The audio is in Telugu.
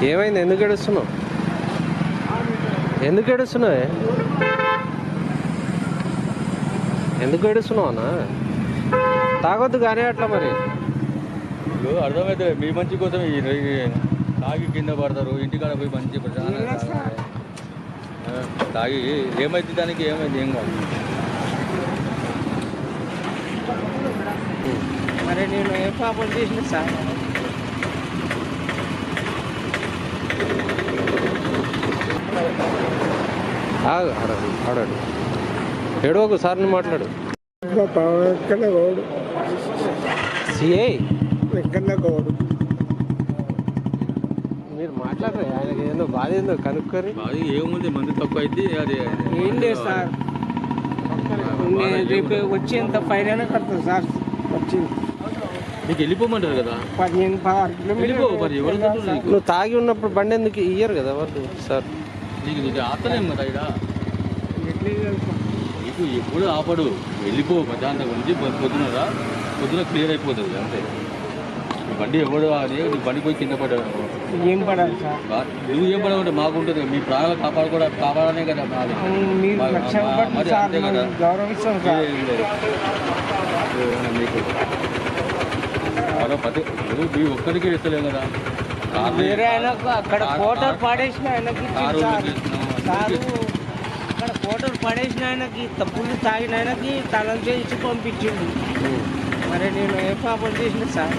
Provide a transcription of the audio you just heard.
ఏమైంది? ఎందుకు ఏడుస్తున్నావు? ఎందుకు ఏడుస్తున్నావే? ఎందుకు ఏడుస్తున్నావు అన్న? తాగొద్దు కానీ అట్లా మరి. అర్థమైతే మీ మంచి కోసం తాగి కింద పడతారు, ఇంటికాడ పోయి మంచి తాగి ఏమైంది? దానికి ఏమైంది? ఏం కాదు. మరి నేను ఏ పాపం చేసిన సార్? ఆడాడు ఏడో ఒకసారి మాట్లాడు. సిఐ మీరు మాట్లాడరు, ఆయనకి ఏదో బాధ ఏందో కనుక్కొని. బాధ ఏముంది, మంది తక్కువ అయితే అది ఏం లేదు సార్. రేపు వచ్చేంత ఫైన్ అయినా కడతాను సార్. వచ్చింది నీకు వెళ్ళిపోమంటారు కదా, 15-16 కిలోమీటర్లు. నువ్వు తాగి ఉన్నప్పుడు బండి ఎందుకు ఇయ్యరు కదా వాళ్ళు సార్? నీకు ఆపలేం కదా ఇక్కడ. నీకు ఎప్పుడు ఆపడు, వెళ్ళిపో. మధ్యాహ్నం నుంచి పొద్దున క్లియర్ అయిపోతుంది అంతే. బండి ఎవడు అని నీ బండి పోయి కింద పడ్డాడు. ఏం పడాలి సార్? నువ్వు ఏం పడమంటే మాకుంటుంది. మీ ప్రాణాలు కాపాడాలనే కదా మరి, అంతే కదా. గౌరవిస్తాం సార్. మీకు ప్రతి మీ ఒక్కరికి ఇస్తలేం కదా. వేరే ఆయనకు అక్కడ కోటర్ పడేసిన ఆయనకి సారు, అక్కడ కోటర్ పడేసిన ఆయనకి, తప్పులు తాగిన ఆయనకి తలం చేసి పంపించిండు. మరి నేను ఏ పాపం చేసిన సార్?